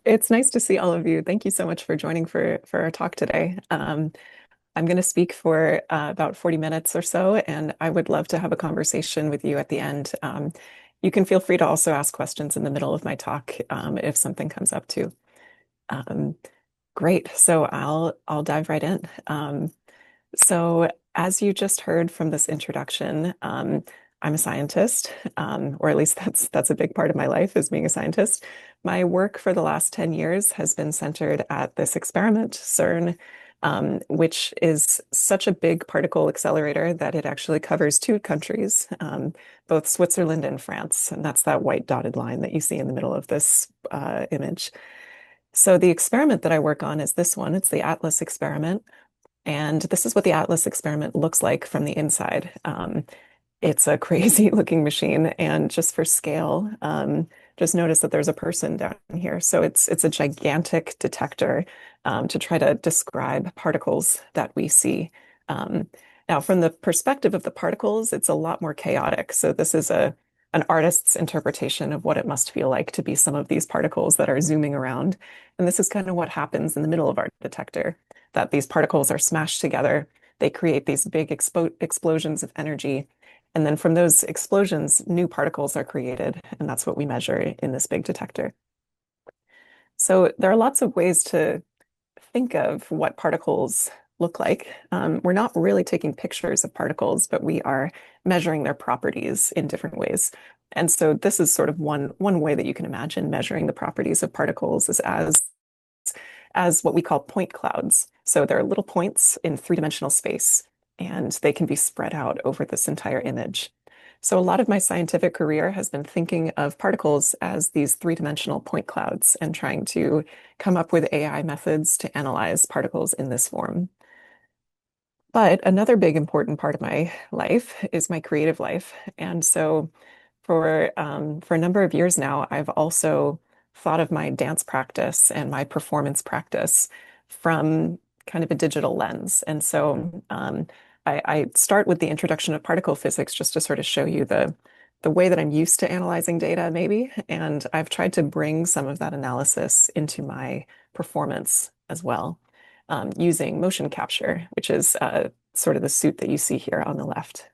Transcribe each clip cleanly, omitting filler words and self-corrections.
It's nice to see all of you. Thank you so much for joining for our talk today. I'm going to speak for about 40 minutes or so, and I would love to have a conversation with you at the end. You can feel free to also ask questions in the middle of my talk if something comes up too. Um, Great. So I'll dive right in. So as you just heard from this introduction, I'm a scientist, or at least that's a big part of my life is being a scientist. My work for the last 10 years has been centered at this experiment, CERN, which is such a big particle accelerator that it actually covers two countries, both Switzerland and France. And that's that white dotted line that you see in the middle of this image. So the experiment that I work on is this one. It's the ATLAS experiment. And this is what the Atlas experiment looks like from the inside. It's a crazy looking machine. And just for scale, just notice that there's a person down here. So it's a gigantic detector to try to describe particles that we see. Now, from the perspective of the particles, it's a lot more chaotic. So this is an artist's interpretation of what it must feel like to be some of these particles that are zooming around. And this is kind of what happens in the middle of our detector, that these particles are smashed together. They create these big explosions of energy. And then from those explosions, new particles are created. And that's what we measure in this big detector. So there are lots of ways to think of what particles look like. We're not really taking pictures of particles, but we are measuring their properties in different ways. And so this is sort of one way that you can imagine measuring the properties of particles is as what we call point clouds. So there are little points in three-dimensional space, and they can be spread out over this entire image. So a lot of my scientific career has been thinking of particles as these three-dimensional point clouds and trying to come up with AI methods to analyze particles in this form. But another big important part of my life is my creative life. And so for a number of years now, I've also thought of my dance practice and my performance practice from kind of a digital lens. And so I start with the introduction of particle physics just to sort of show you the way that I'm used to analyzing data, maybe. And I've tried to bring some of that analysis into my performance as well, using motion capture, which is sort of the suit that you see here on the left.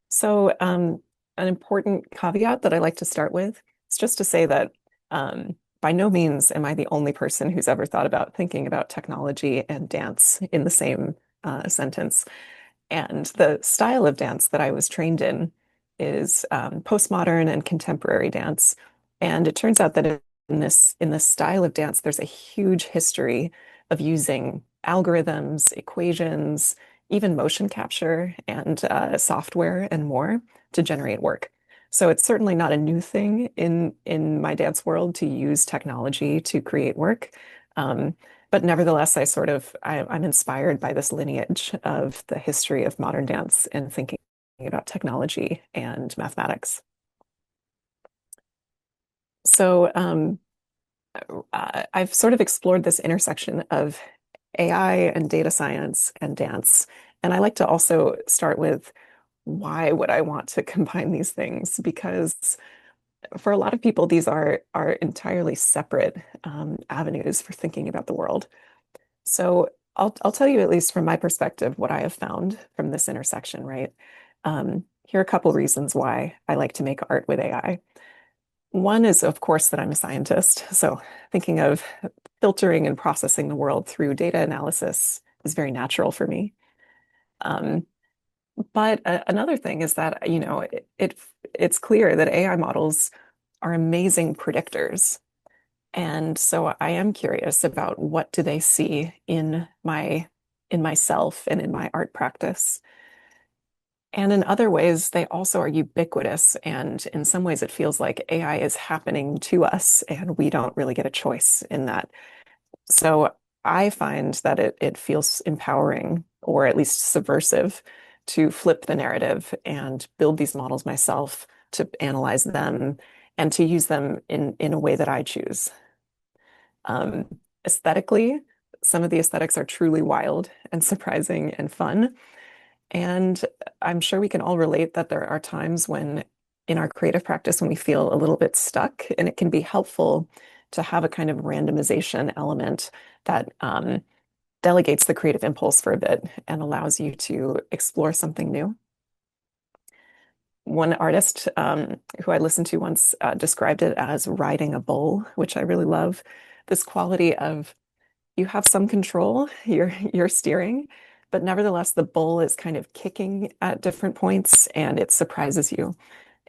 So an important caveat that I like to start with is just to say that by no means am I the only person who's ever thought about thinking about technology and dance in the same sentence. And the style of dance that I was trained in is postmodern and contemporary dance. And it turns out that in this style of dance, there's a huge history of using algorithms, equations, even motion capture and software and more to generate work. So it's certainly not a new thing in my dance world to use technology to create work. But nevertheless, I'm inspired by this lineage of the history of modern dance and thinking about technology and mathematics. So I've sort of explored this intersection of AI and data science and dance. And I like to also start with why would I want to combine these things? Because for a lot of people, these are entirely separate avenues for thinking about the world. So I'll tell you at least from my perspective what I have found from this intersection, right? Here are a couple reasons why I like to make art with AI. One is, of course, that I'm a scientist. So thinking of filtering and processing the world through data analysis is very natural for me. Um, but another thing is that, it's clear that AI models are amazing predictors. And so I am curious about what do they see in myself and in my art practice. And in other ways, they also are ubiquitous. And in some ways, it feels like AI is happening to us, and we don't really get a choice in that. So I find that it feels empowering, or at least subversive, to flip the narrative and build these models myself, to analyze them, and to use them in a way that I choose. Um, Aesthetically, some of the aesthetics are truly wild and surprising and fun. And I'm sure we can all relate that there are times when in our creative practice when we feel a little bit stuck, and it can be helpful to have a kind of randomization element that delegates the creative impulse for a bit and allows you to explore something new. One artist who I listened to once described it as riding a bull, which I really love. This quality of you have some control, you're steering, but nevertheless the bull is kind of kicking at different points and it surprises you.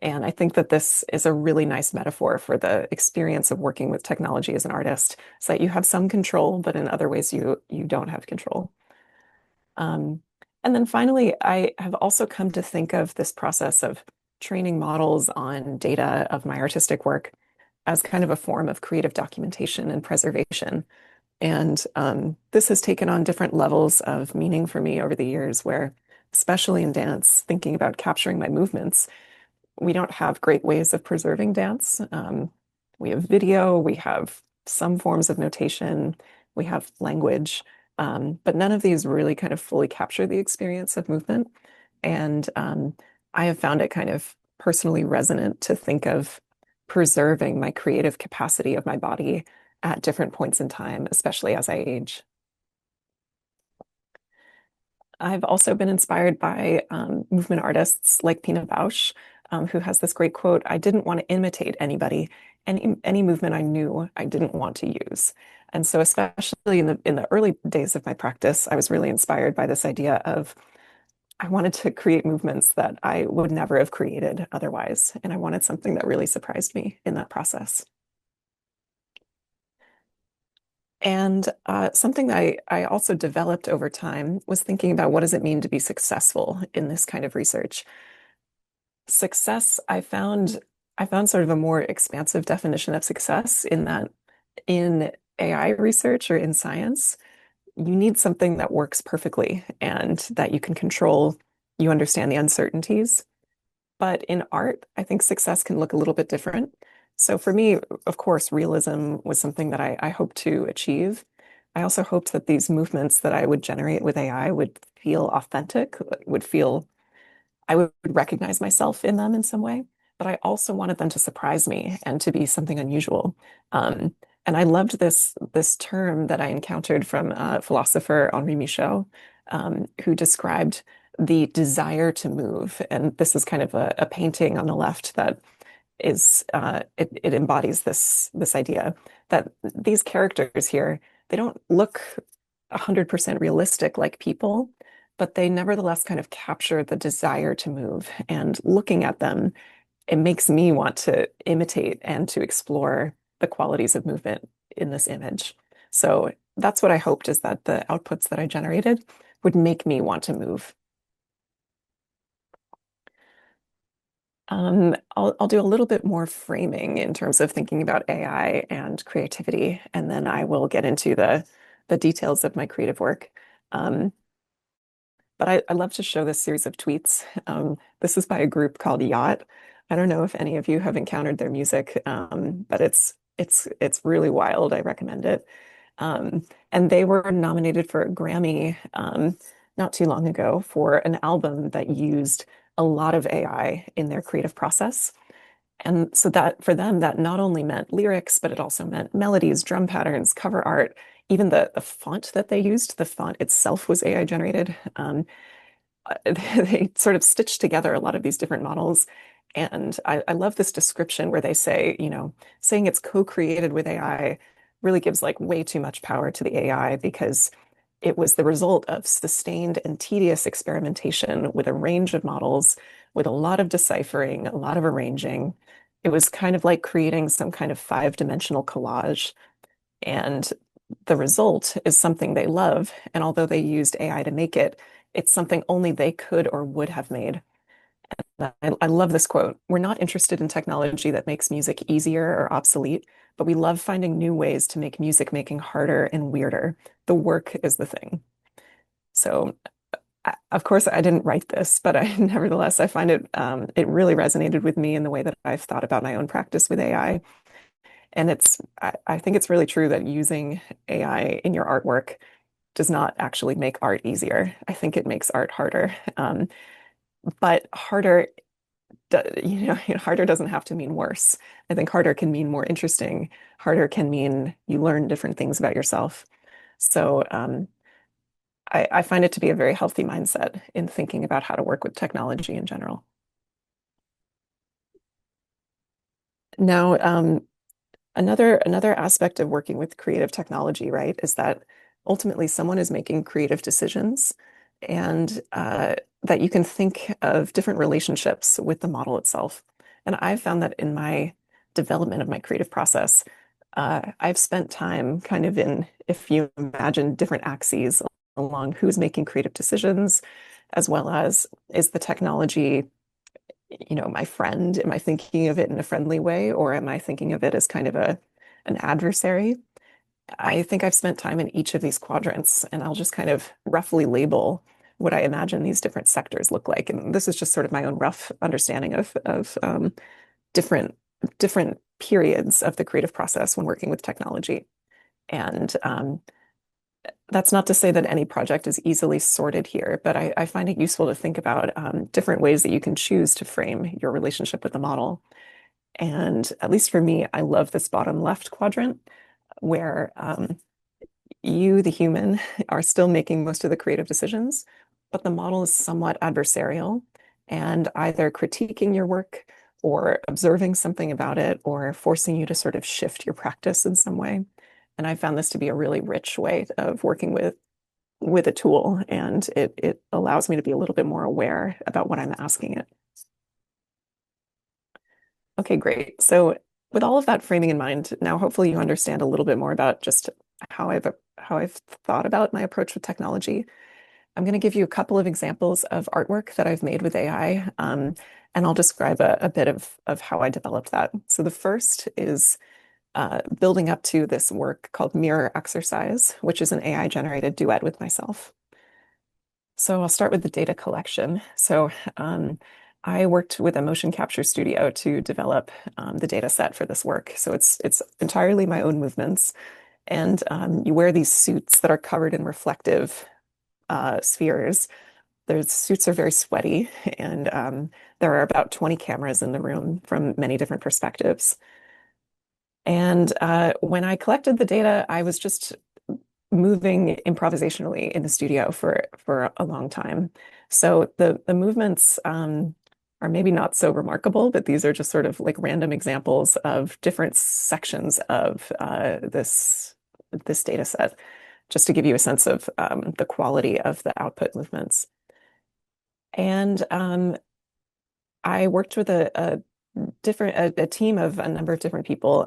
And I think that this is a really nice metaphor for the experience of working with technology as an artist, so that you have some control, but in other ways you don't have control. Um, and then finally, I have also come to think of this process of training models on data of my artistic work as kind of a form of creative documentation and preservation. And this has taken on different levels of meaning for me over the years, where, especially in dance, thinking about capturing my movements, we don't have great ways of preserving dance. We have video, we have some forms of notation, we have language, but none of these really kind of fully capture the experience of movement. And I have found it kind of personally resonant to think of preserving my creative capacity of my body at different points in time, especially as I age. I've also been inspired by movement artists like Pina Bausch, who has this great quote, "I didn't want to imitate anybody. Any movement I knew I didn't want to use." And so especially in the early days of my practice, I was really inspired by this idea of I wanted to create movements that I would never have created otherwise. And I wanted something that really surprised me in that process. And something that I also developed over time was thinking about what does it mean to be successful in this kind of research. Success, I found sort of a more expansive definition of success in that in AI research or in science, you need something that works perfectly and that you can control. You understand the uncertainties. But in art, I think success can look a little bit different. So for me, of course, realism was something that I hoped to achieve. I also hoped that these movements that I would generate with AI would feel authentic, would feel I would recognize myself in them in some way. But I also wanted them to surprise me and to be something unusual. And I loved this term that I encountered from philosopher Henri Michaud, who described the desire to move. And this is kind of a painting on the left that is it embodies this idea that these characters here, they don't look 100% realistic like people, but they nevertheless kind of capture the desire to move. And looking at them, it makes me want to imitate and to explore the qualities of movement in this image. So that's what I hoped, is that the outputs that I generated would make me want to move. I'll do a little bit more framing in terms of thinking about AI and creativity, and then I will get into the details of my creative work. Um, but I love to show this series of tweets. This is by a group called Yacht. I don't know if any of you have encountered their music, but it's really wild. I recommend it. And they were nominated for a Grammy not too long ago for an album that used a lot of AI in their creative process. And so that for them, that not only meant lyrics, but it also meant melodies, drum patterns, cover art, even the font that they used, the font itself was AI generated. They sort of stitched together a lot of these different models. And I love this description where they say, saying it's co-created with AI really gives like way too much power to the AI, because it was the result of sustained and tedious experimentation with a range of models, with a lot of deciphering, a lot of arranging. It was kind of like creating some kind of five-dimensional collage. And the result is something they love. And although they used AI to make it, it's something only they could or would have made. I love this quote. "We're not interested in technology that makes music easier or obsolete, but we love finding new ways to make music making harder and weirder. The work is the thing." So, of course, I didn't write this, but nevertheless, I find it really resonated with me in the way that I've thought about my own practice with AI. And I think it's really true that using AI in your artwork does not actually make art easier. I think it makes art harder. But harder harder doesn't have to mean worse. I think harder can mean more interesting. Harder can mean you learn different things about yourself. So I find it to be a very healthy mindset in thinking about how to work with technology in general. Now, another aspect of working with creative technology, right, is that ultimately someone is making creative decisions, and that you can think of different relationships with the model itself. And I've found that in my development of my creative process, I've spent time kind of in, if you imagine different axes along who's making creative decisions, as well as is the technology, my friend? Am I thinking of it in a friendly way, or am I thinking of it as kind of an adversary? I think I've spent time in each of these quadrants, and I'll just kind of roughly label what I imagine these different sectors look like. And this is just sort of my own rough understanding of different different periods of the creative process when working with technology. And that's not to say that any project is easily sorted here, but I find it useful to think about different ways that you can choose to frame your relationship with the model. And at least for me, I love this bottom left quadrant where you, the human, are still making most of the creative decisions, but the model is somewhat adversarial and either critiquing your work or observing something about it or forcing you to sort of shift your practice in some way. And I found this to be a really rich way of working with a tool, and it allows me to be a little bit more aware about what I'm asking it. Okay, great. So with all of that framing in mind, now hopefully you understand a little bit more about just how I've thought about my approach with technology. I'm going to give you a couple of examples of artwork that I've made with AI, and I'll describe a bit of how I developed that. So the first is building up to this work called Mirror Exercise, which is an AI generated duet with myself. So I'll start with the data collection. So I worked with a motion capture studio to develop the data set for this work. So it's entirely my own movements. And you wear these suits that are covered in reflective spheres. The suits are very sweaty, and there are about 20 cameras in the room from many different perspectives. And when I collected the data, I was just moving improvisationally in the studio for a long time. So the movements are maybe not so remarkable, but these are just sort of like random examples of different sections of this data set, just to give you a sense of the quality of the output movements. And I worked with a team of a number of different people.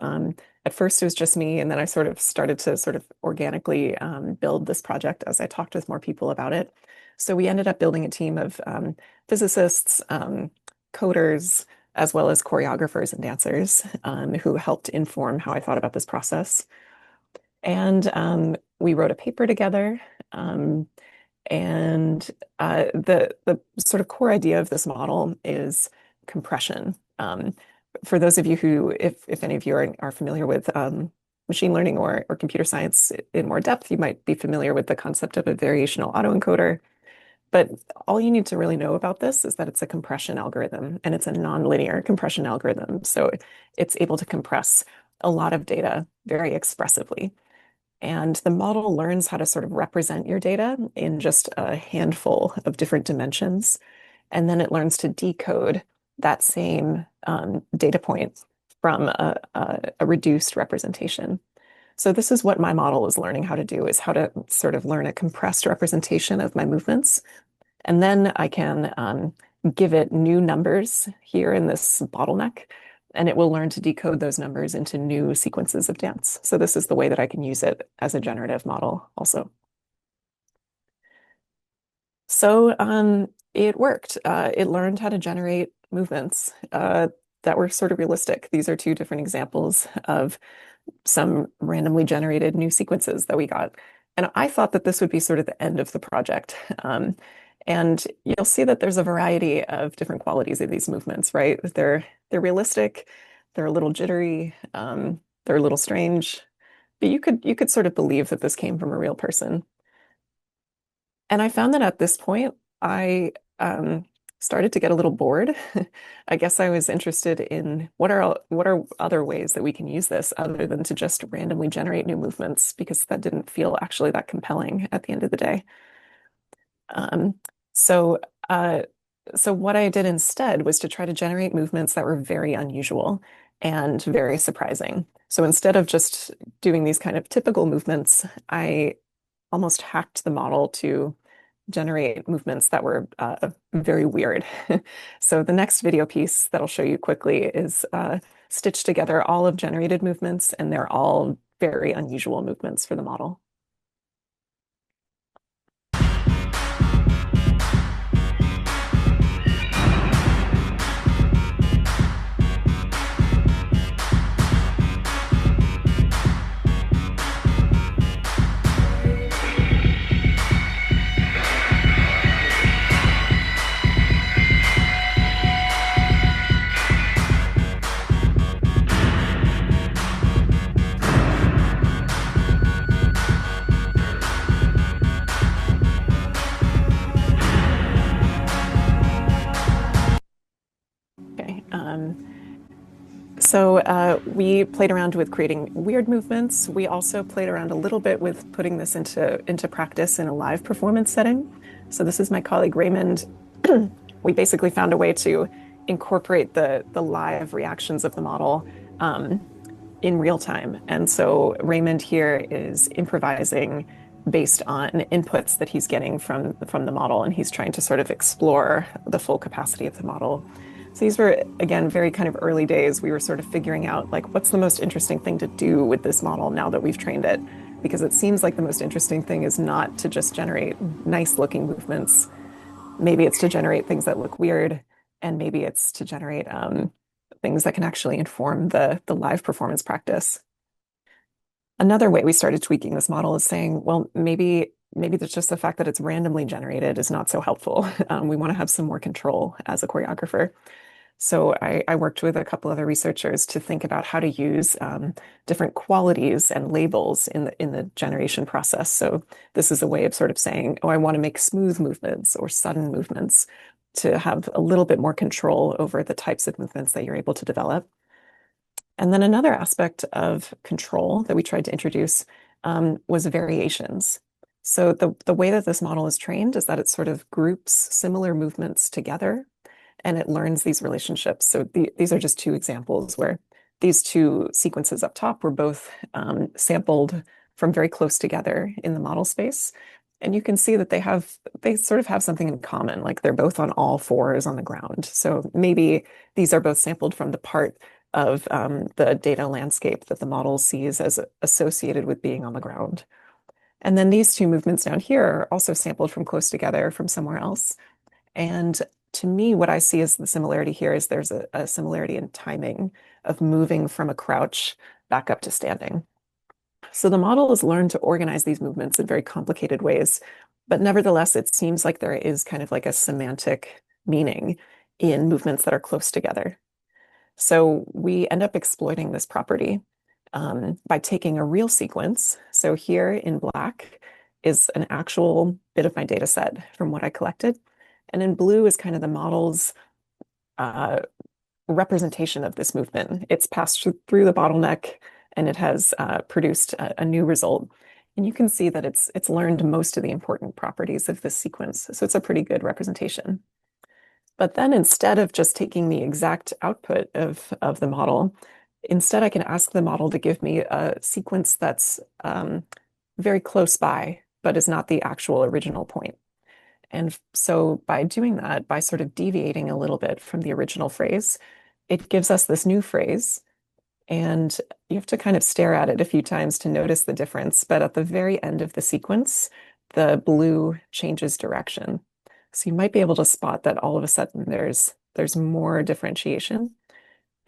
At first, it was just me, and then I sort of started to sort of organically build this project as I talked with more people about it. So we ended up building a team of physicists, coders, as well as choreographers and dancers who helped inform how I thought about this process. And we wrote a paper together. And the sort of core idea of this model is compression. For those of you who, if any of you are familiar with machine learning or computer science in more depth, you might be familiar with the concept of a variational autoencoder. But all you need to really know about this is that it's a compression algorithm, and it's a nonlinear compression algorithm. So it's able to compress a lot of data very expressively. And the model learns how to sort of represent your data in just a handful of different dimensions. And then it learns to decode that same data point from a reduced representation. So this is what my model is learning how to do, is how to sort of learn a compressed representation of my movements. And then I can give it new numbers here in this bottleneck, and it will learn to decode those numbers into new sequences of dance. So this is the way that I can use it as a generative model also. So it worked. It learned how to generate movements that were sort of realistic. These are two different examples of some randomly generated new sequences that we got. And I thought that this would be sort of the end of the project. And you'll see that there's a variety of different qualities of these movements, right? They're realistic, they're a little jittery, they're a little strange, but you could sort of believe that this came from a real person. And I found that at this point, I started to get a little bored. I guess I was interested in what are other ways that we can use this other than to just randomly generate new movements, because that didn't feel actually that compelling at the end of the day. Um, so, uh, so what I did instead was to try to generate movements that were very unusual and very surprising. So instead of just doing these kind of typical movements, I almost hacked the model to generate movements that were very weird. So the next video piece that I'll show you quickly is stitched together all of generated movements, and they're all very unusual movements for the model. Okay. So we played around with creating weird movements. We also played around a little bit with putting this into practice in a live performance setting. So this is my colleague Raymond. We basically found a way to incorporate the live reactions of the model in real time. And so Raymond here is improvising based on inputs that he's getting from the model, and he's trying to sort of explore the full capacity of the model. So these were, again, very kind of early days. We were sort of figuring out, like, what's the most interesting thing to do with this model now that we've trained it? Because it seems like the most interesting thing is not to just generate nice looking movements. Maybe it's to generate things that look weird, and maybe it's to generate things that can actually inform the live performance practice. Another way we started tweaking this model is saying, well, maybe that's just the fact that it's randomly generated is not so helpful. We want to have some more control as a choreographer. So I worked with a couple other researchers to think about how to use different qualities and labels in the generation process. So this is a way of sort of saying, oh, I want to make smooth movements or sudden movements to have a little bit more control over the types of movements that you're able to develop. And then another aspect of control that we tried to introduce was variations. So the way that this model is trained is that it sort of groups similar movements together, and it learns these relationships. So these are just two examples where these two sequences up top were both sampled from very close together in the model space. And you can see that they sort of have something in common, like they're both on all fours on the ground. So maybe these are both sampled from the part of the data landscape that the model sees as associated with being on the ground. And then these two movements down here are also sampled from close together from somewhere else. And to me, what I see as the similarity here is there's a similarity in timing of moving from a crouch back up to standing. So the model has learned to organize these movements in very complicated ways, but nevertheless, it seems like there is kind of like a semantic meaning in movements that are close together. So we end up exploiting this property by taking a real sequence. So here in black is an actual bit of my data set from what I collected. And in blue is kind of the model's representation of this movement. It's passed through the bottleneck, and it has produced a new result. And you can see that it's learned most of the important properties of this sequence. So it's a pretty good representation. But then instead of just taking the exact output of the model, instead I can ask the model to give me a sequence that's very close by, but is not the actual original point. And so by doing that, by sort of deviating a little bit from the original phrase, it gives us this new phrase. And you have to kind of stare at it a few times to notice the difference. But at the very end of the sequence, the blue changes direction. So you might be able to spot that all of a sudden there's more differentiation.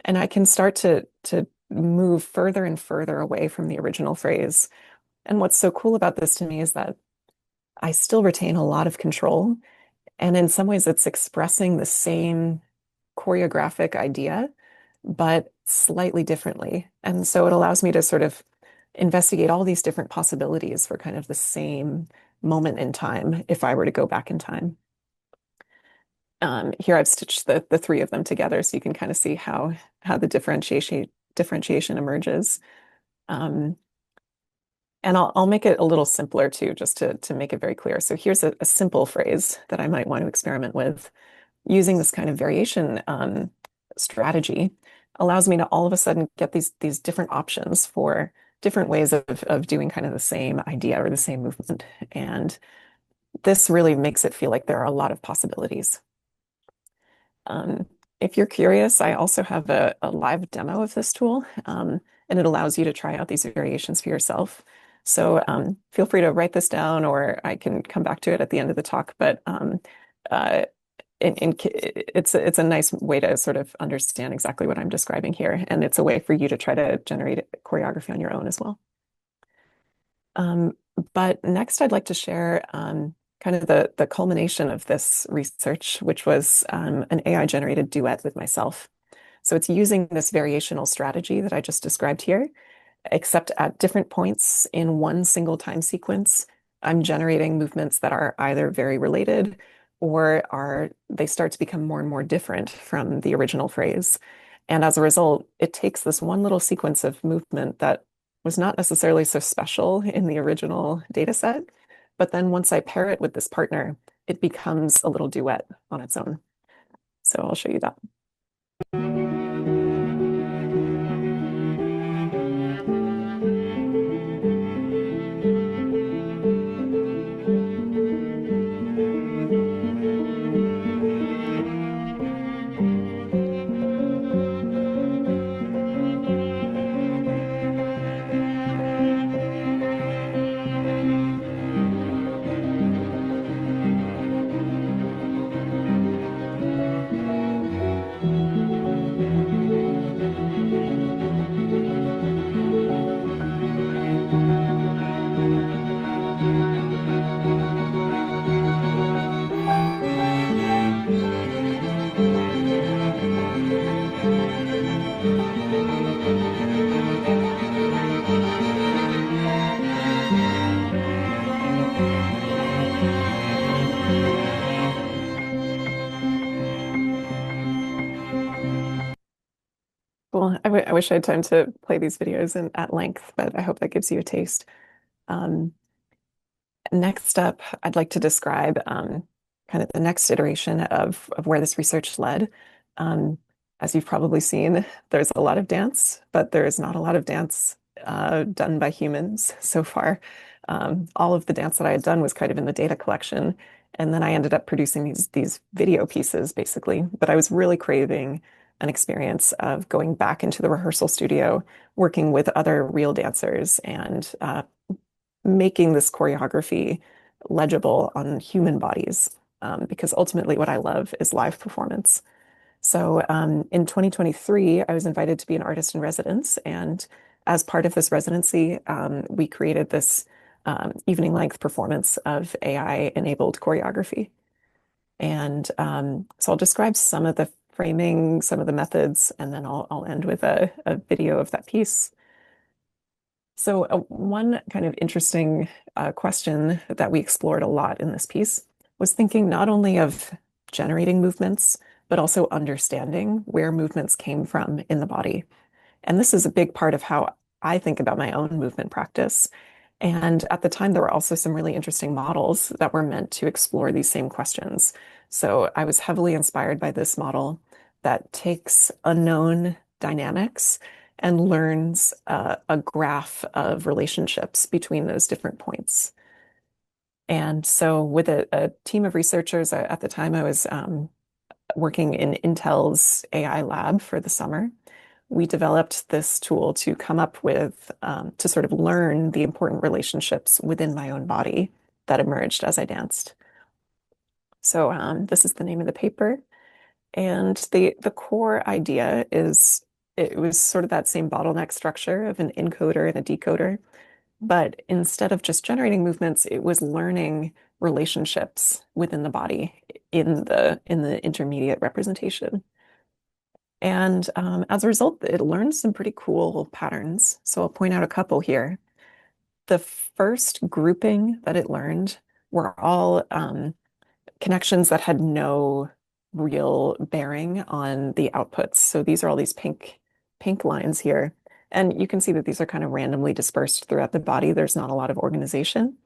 And I can start to move further and further away from the original phrase. And what's so cool about this to me is that I still retain a lot of control. And in some ways, it's expressing the same choreographic idea, but slightly differently. And so it allows me to sort of investigate all these different possibilities for kind of the same moment in time if I were to go back in time. Here I've stitched the three of them together so you can kind of see how the differentiation emerges. Um, and I'll make it a little simpler too, just to make it very clear. So here's a simple phrase that I might want to experiment with. Using this kind of variation strategy allows me to all of a sudden get these different options for different ways of doing kind of the same idea or the same movement. And this really makes it feel like there are a lot of possibilities. Um, if you're curious, I also have a live demo of this tool, and it allows you to try out these variations for yourself. So feel free to write this down, or I can come back to it at the end of the talk. But uh, it's a nice way to sort of understand exactly what I'm describing here, and it's a way for you to try to generate choreography on your own as well. Um, but next, I'd like to share kind of the culmination of this research, which was an AI generated duet with myself. So it's using this variational strategy that I just described here, except at different points in one single time sequence, I'm generating movements that are either very related or they start to become more and more different from the original phrase. And as a result, it takes this one little sequence of movement that was not necessarily so special in the original data set. But then once I pair it with this partner, it becomes a little duet on its own. So I'll show you that. Well, I wish I had time to play these videos at length, but I hope that gives you a taste. Um, Next up, I'd like to describe kind of the next iteration of where this research led. Um, as you've probably seen, there's a lot of dance, but there is not a lot of dance done by humans so far. All of the dance that I had done was kind of in the data collection, and then I ended up producing these video pieces basically. But I was really craving an experience of going back into the rehearsal studio, working with other real dancers, and making this choreography legible on human bodies, because ultimately what I love is live performance. So in 2023, I was invited to be an artist in residence, and as part of this residency, we created this evening length performance of AI-enabled choreography. And so I'll describe some of the framing, some of the methods, and then I'll end with a video of that piece. So one kind of interesting question that we explored a lot in this piece was thinking not only of generating movements, but also understanding where movements came from in the body. And this is a big part of how I think about my own movement practice. And at the time, there were also some really interesting models that were meant to explore these same questions. So I was heavily inspired by this model that takes unknown dynamics and learns a graph of relationships between those different points. And so, with a team of researchers, at the time I was working in Intel's AI lab for the summer, we developed this tool to come up with, to sort of learn the important relationships within my own body that emerged as I danced. So this is the name of the paper. And the core idea is it was sort of that same bottleneck structure of an encoder and a decoder. But instead of just generating movements, it was learning relationships within the body in the intermediate representation. And as a result, it learned some pretty cool patterns. So I'll point out a couple here. The first grouping that it learned were all connections that had no real bearing on the outputs. So these are all these pink lines here. And you can see that these are kind of randomly dispersed throughout the body. There's not a lot of organization.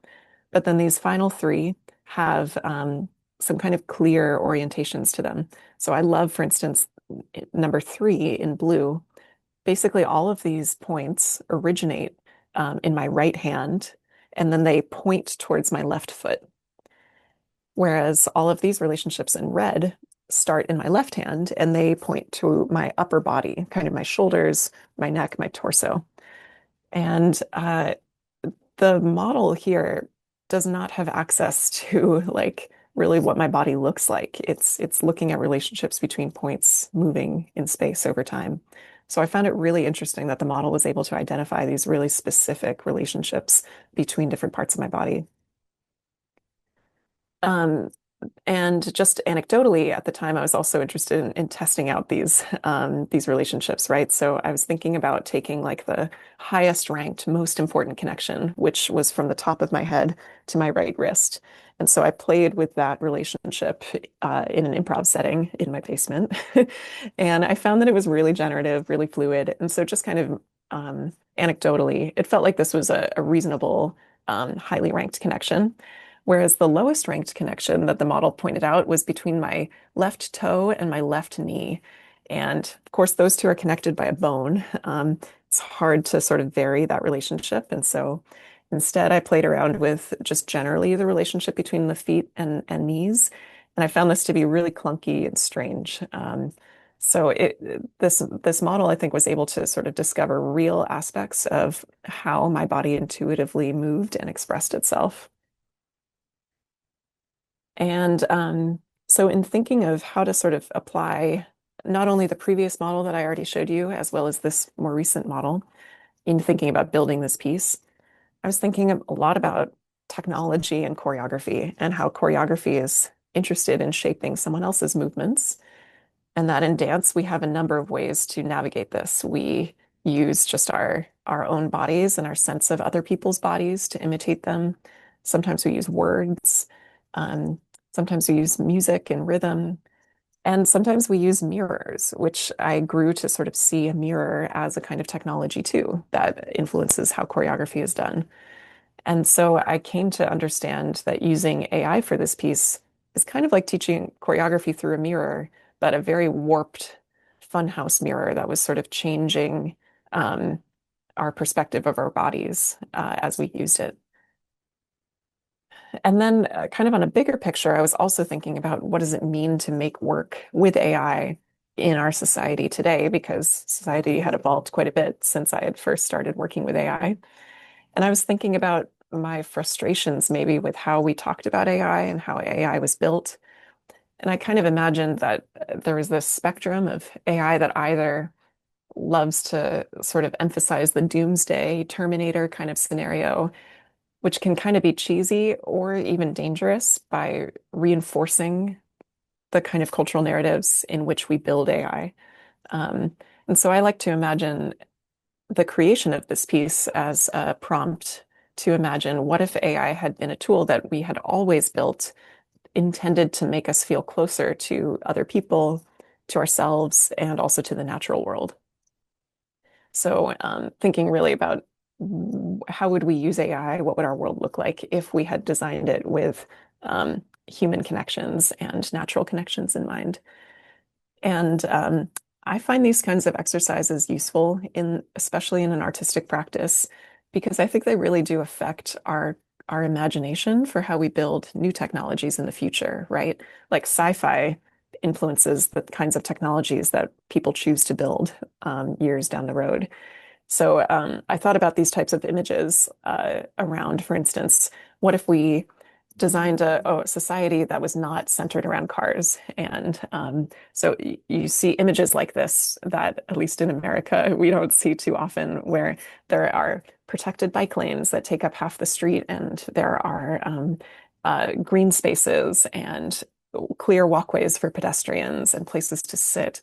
But then these final three have some kind of clear orientations to them. So I love, for instance, number three in blue. Basically, all of these points originate in my right hand, and then they point towards my left foot. Whereas all of these relationships in red start in my left hand, and they point to my upper body, kind of my shoulders, my neck, my torso. And the model here does not have access to like really what my body looks like. It's looking at relationships between points moving in space over time. So I found it really interesting that the model was able to identify these really specific relationships between different parts of my body. Um, and just anecdotally, at the time, I was also interested in testing out these relationships, right? So I was thinking about taking like the highest ranked, most important connection, which was from the top of my head to my right wrist. And so I played with that relationship in an improv setting in my basement. And I found that it was really generative, really fluid. And so just kind of anecdotally, it felt like this was a reasonable, highly ranked connection. Whereas the lowest ranked connection that the model pointed out was between my left toe and my left knee. And of course, those two are connected by a bone. It's hard to sort of vary that relationship. And so instead, I played around with just generally the relationship between the feet and knees. And I found this to be really clunky and strange. So this model, I think, was able to sort of discover real aspects of how my body intuitively moved and expressed itself. And so, in thinking of how to sort of apply not only the previous model that I already showed you, as well as this more recent model, in thinking about building this piece, I was thinking a lot about technology and choreography and how choreography is interested in shaping someone else's movements. And that in dance, we have a number of ways to navigate this. We use just our own bodies and our sense of other people's bodies to imitate them. Sometimes we use words. Um, Sometimes we use music and rhythm. And sometimes we use mirrors, which I grew to sort of see a mirror as a kind of technology too, that influences how choreography is done. And so I came to understand that using AI for this piece is kind of like teaching choreography through a mirror, but a very warped funhouse mirror that was sort of changing um, our perspective of our bodies as we used it. And then, kind of on a bigger picture, I was also thinking about what does it mean to make work with AI in our society today, because society had evolved quite a bit since I had first started working with AI. And I was thinking about my frustrations maybe with how we talked about AI and how AI was built. And I kind of imagined that there was this spectrum of AI that either loves to sort of emphasize the doomsday Terminator kind of scenario, which can kind of be cheesy or even dangerous by reinforcing the kind of cultural narratives in which we build AI. And so I like to imagine the creation of this piece as a prompt to imagine what if AI had been a tool that we had always built, intended to make us feel closer to other people, to ourselves, and also to the natural world. So, thinking really about how would we use AI? What would our world look like if we had designed it with human connections and natural connections in mind? And I find these kinds of exercises useful especially in an artistic practice, because I think they really do affect our imagination for how we build new technologies in the future, right? Like sci-fi influences the kinds of technologies that people choose to build years down the road. So I thought about these types of images around, for instance, what if we designed a society that was not centered around cars? And so you see images like this that, at least in America, we don't see too often, where there are protected bike lanes that take up half the street, and there are green spaces and clear walkways for pedestrians and places to sit,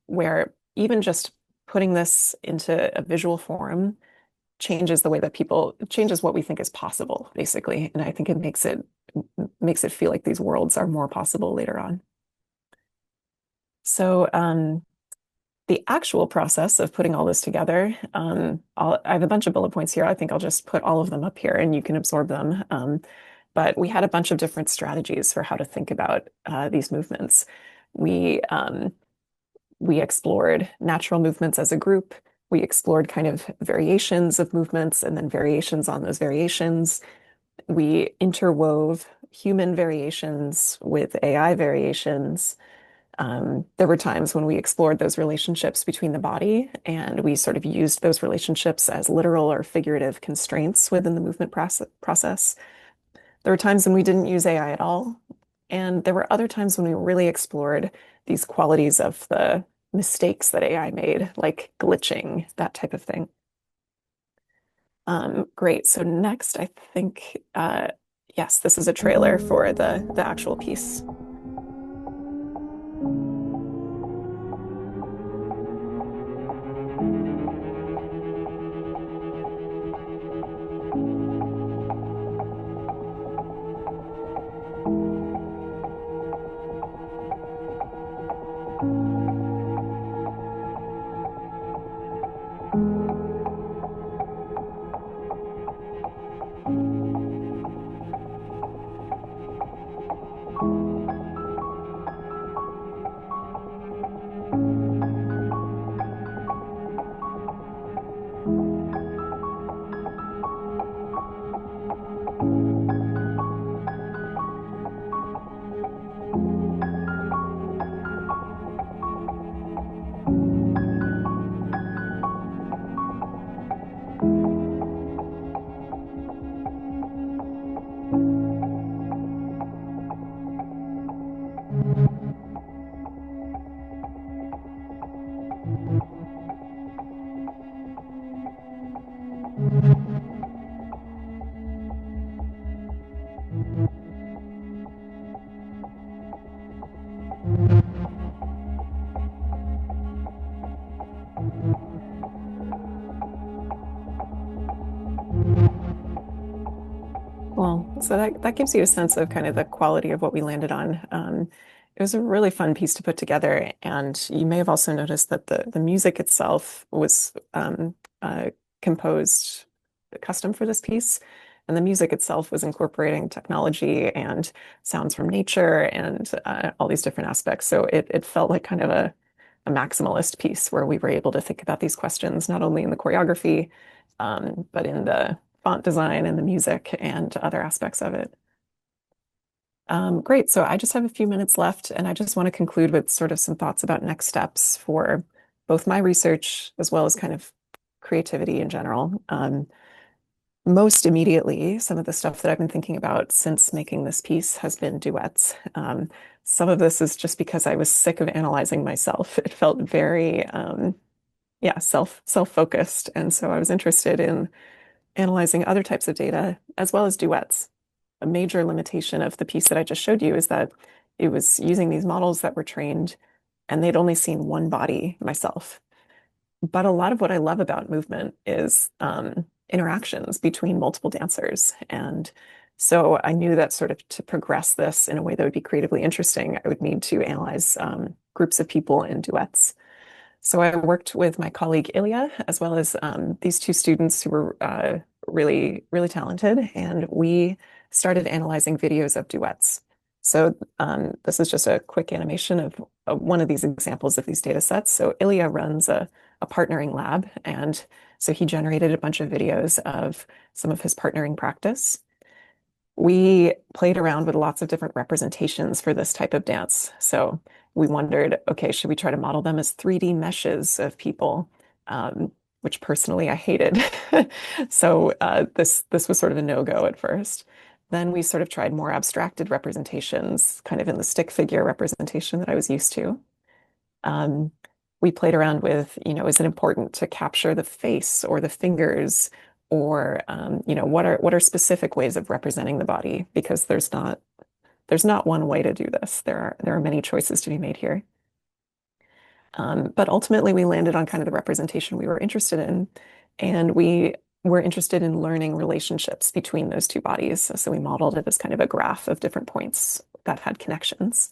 where even just putting this into a visual form changes the way that people changes what we think is possible, basically. And I think it makes it feel like these worlds are more possible later on. So the actual process of putting all this together, I have a bunch of bullet points here. I think I'll just put all of them up here and you can absorb them. But we had a bunch of different strategies for how to think about these movements. We we explored natural movements as a group. We explored kind of variations of movements and then variations on those variations. We interwove human variations with AI variations. There were times when we explored those relationships between the body, and we sort of used those relationships as literal or figurative constraints within the movement process. There were times when we didn't use AI at all, and there were other times when we really explored these qualities of the mistakes that AI made, like glitching, that type of thing. Great. So next, I think, yes, this is a trailer for the actual piece. Well, so that gives you a sense of kind of the quality of what we landed on. It was a really fun piece to put together, and you may have also noticed that the music itself was composed custom for this piece, and the music itself was incorporating technology and sounds from nature and all these different aspects. So it felt like kind of a maximalist piece where we were able to think about these questions not only in the choreography, but in the font design and the music and other aspects of it. Great. So I just have a few minutes left, and I just want to conclude with sort of some thoughts about next steps for both my research as well as kind of creativity in general. Most immediately, some of the stuff that I've been thinking about since making this piece has been duets. Some of this is just because I was sick of analyzing myself. It felt very, yeah, self-focused, and so I was interested in analyzing other types of data as well as duets. A major limitation of the piece that I just showed you is that it was using these models that were trained and they'd only seen one body, myself. But a lot of what I love about movement is interactions between multiple dancers. And so I knew that sort of to progress this in a way that would be creatively interesting, I would need to analyze groups of people in duets. So I worked with my colleague Ilya, as well as these two students who were really, really talented, and we started analyzing videos of duets. So this is just a quick animation of one of these examples of these data sets. So Ilya runs a partnering lab, and so he generated a bunch of videos of some of his partnering practice. We played around with lots of different representations for this type of dance. So we wondered, okay, should we try to model them as 3D meshes of people? Which personally I hated. So this was sort of a no-go at first. Then we sort of tried more abstracted representations, kind of in the stick figure representation that I was used to. We played around with, is it important to capture the face or the fingers, or what are specific ways of representing the body? Because there's not one way to do this. There are many choices to be made here. But ultimately, we landed on kind of the representation we were interested in, and we were interested in learning relationships between those two bodies. So we modeled it as kind of a graph of different points that had connections.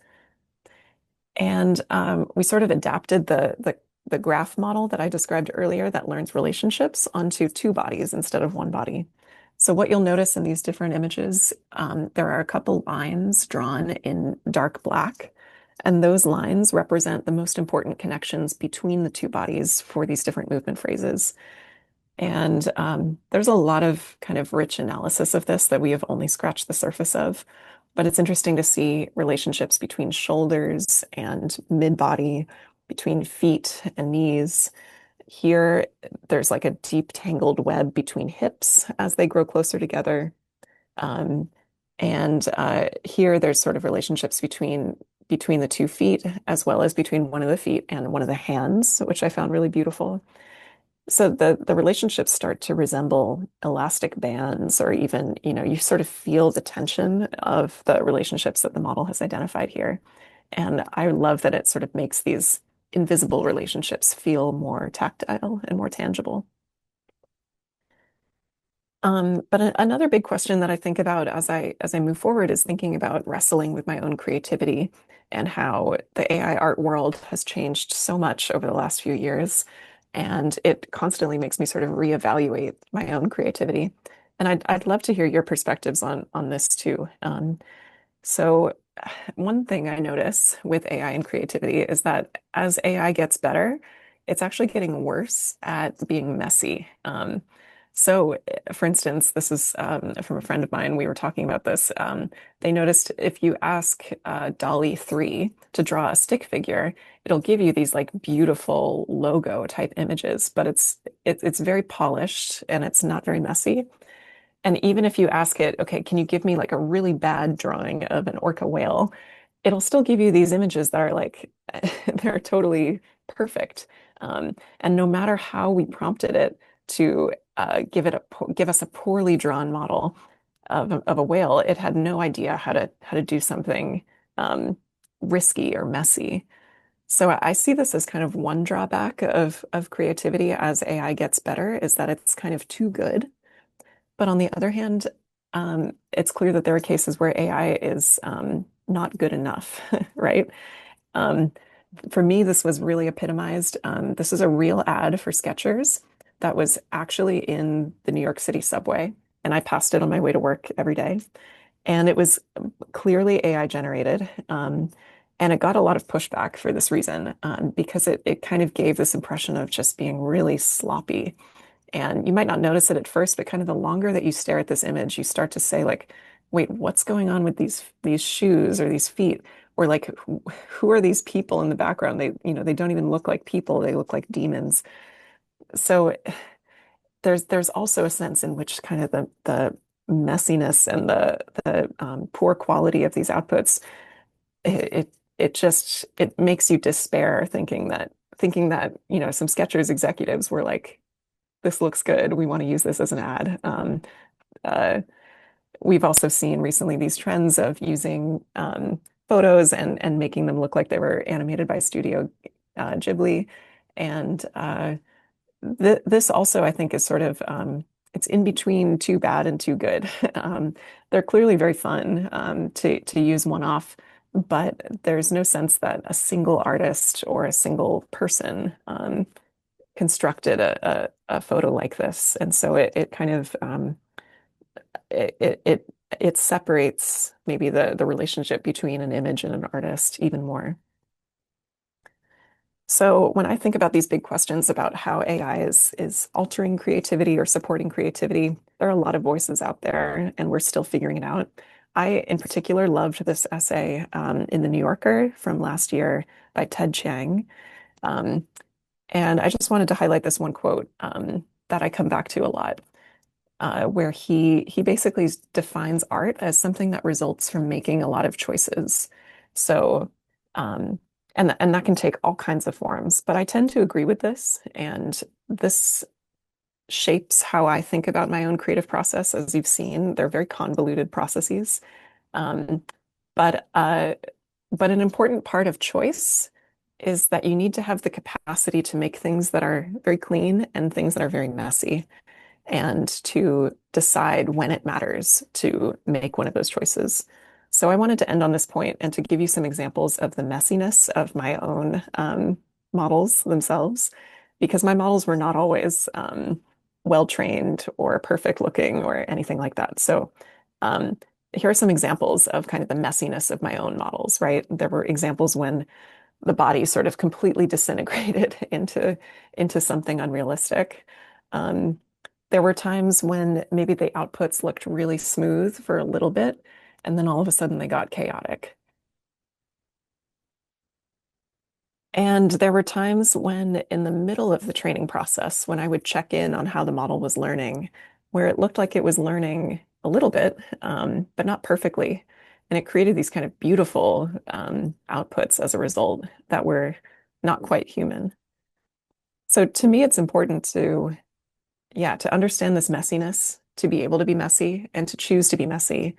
And we sort of adapted the graph model that I described earlier that learns relationships onto two bodies instead of one body. So what you'll notice in these different images, there are a couple lines drawn in dark black, and those lines represent the most important connections between the two bodies for these different movement phrases. And there's a lot of kind of rich analysis of this that we have only scratched the surface of. But it's interesting to see relationships between shoulders and mid-body, between feet and knees. Here, there's like a deep tangled web between hips as they grow closer together. Um, and here, there's sort of relationships between the two feet, as well as between one of the feet and one of the hands, which I found really beautiful. So the relationships start to resemble elastic bands, or even, you sort of feel the tension of the relationships that the model has identified here. And I love that it sort of makes these invisible relationships feel more tactile and more tangible. But another big question that I think about as I move forward is thinking about wrestling with my own creativity and how the AI art world has changed so much over the last few years. And it constantly makes me sort of reevaluate my own creativity. And I'd love to hear your perspectives on this too. So one thing I notice with AI and creativity is that as AI gets better, it's actually getting worse at being messy. For instance, this is from a friend of mine. We were talking about this. They noticed if you ask DALL-E 3 to draw a stick figure, it'll give you these like beautiful logo type images, but it's very polished and it's not very messy. And even if you ask it, okay, can you give me like a really bad drawing of an orca whale? It'll still give you these images that are like, they're totally perfect. And no matter how we prompted it to give us a poorly drawn model of a whale, it had no idea how to do something um, risky or messy. So I see this as kind of one drawback of creativity as AI gets better, is that it's kind of too good. But on the other hand, it's clear that there are cases where AI is not good enough, right? Um, for me, this was really epitomized. This is a real ad for Skechers that was actually in the New York City subway, and I passed it on my way to work every day. And it was clearly AI generated. And it got a lot of pushback for this reason, because it kind of gave this impression of just being really sloppy. And you might not notice it at first, but kind of the longer that you stare at this image, you start to say like, wait, what's going on with these shoes or these feet? Or like, who are these people in the background? They don't even look like people. They look like demons. So there's also a sense in which kind of the messiness and the poor quality of these outputs, it makes you despair thinking that, some Skechers executives were like, this looks good. We want to use this as an ad. Uh, we've also seen recently these trends of using photos and making them look like they were animated by Studio Ghibli. And this also, I think, is sort of it's in between too bad and too good. They're clearly very fun to use one off, but there's no sense that a single artist or a single person constructed a photo like this. And so it kind of it, it it it separates maybe the relationship between an image and an artist even more. So when I think about these big questions about how AI is altering creativity or supporting creativity, there are a lot of voices out there, and we're still figuring it out. I, in particular, loved this essay in The New Yorker from last year by Ted Chiang. Um, and I just wanted to highlight this one quote that I come back to a lot, where he basically defines art as something that results from making a lot of choices. So, um, and that can take all kinds of forms. But I tend to agree with this, and this shapes how I think about my own creative process. As you've seen, they're very convoluted processes. Um, but uh, but an important part of choice is that you need to have the capacity to make things that are very clean and things that are very messy, and to decide when it matters to make one of those choices. So I wanted to end on this point and to give you some examples of the messiness of my own models themselves, because my models were not always well trained or perfect looking or anything like that. So um, here are some examples of kind of the messiness of my own models, right? There were examples when the body sort of completely disintegrated into something unrealistic. Um, there were times when maybe the outputs looked really smooth for a little bit, and then all of a sudden they got chaotic. And there were times when, in the middle of the training process, when I would check in on how the model was learning, where it looked like it was learning a little bit, but not perfectly. And it created these kind of beautiful outputs as a result that were not quite human. So to me, it's important to, yeah, to understand this messiness, to be able to be messy and to choose to be messy,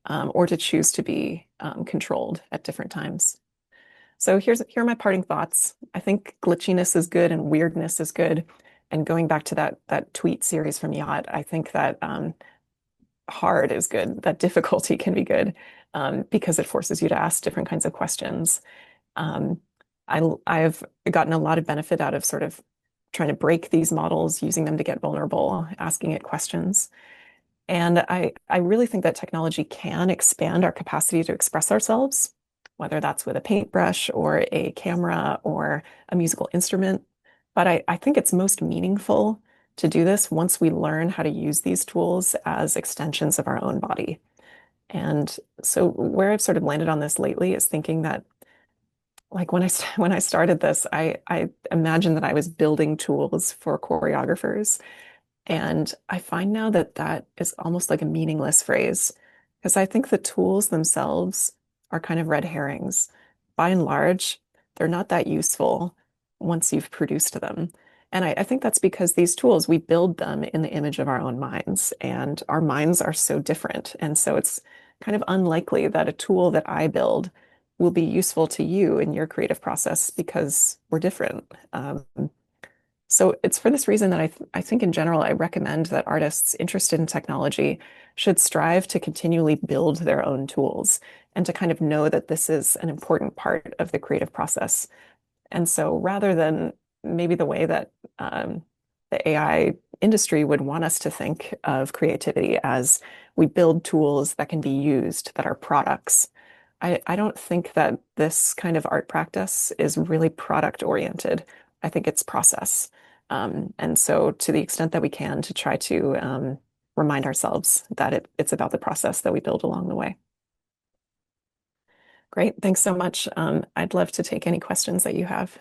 or to choose to be controlled at different times. So here are my parting thoughts. I think glitchiness is good and weirdness is good. And going back to that tweet series from Yacht, I think that hard is good, that difficulty can be good, because it forces you to ask different kinds of questions. Um, I've gotten a lot of benefit out of sort of trying to break these models, using them to get vulnerable, asking it questions. And I really think that technology can expand our capacity to express ourselves, whether that's with a paintbrush or a camera or a musical instrument. But I think it's most meaningful to do this once we learn how to use these tools as extensions of our own body. And so where I've sort of landed on this lately is thinking that like when I started this, I imagined that I was building tools for choreographers, and I find now that that is almost like a meaningless phrase because I think the tools themselves are kind of red herrings. By and large, they're not that useful once you've produced them. And I think that's because these tools, we build them in the image of our own minds, and our minds are so different. And so it's kind of unlikely that a tool that I build will be useful to you in your creative process because we're different. So it's for this reason that I think in general, I recommend that artists interested in technology should strive to continually build their own tools and to kind of know that this is an important part of the creative process. And so rather than maybe the way that the AI industry would want us to think of creativity as we build tools that can be used, that are products, I don't think that this kind of art practice is really product oriented. I think it's process. And so to the extent that we can to try to remind ourselves that it's about the process that we build along the way. Great. Thanks so much. I'd love to take any questions that you have.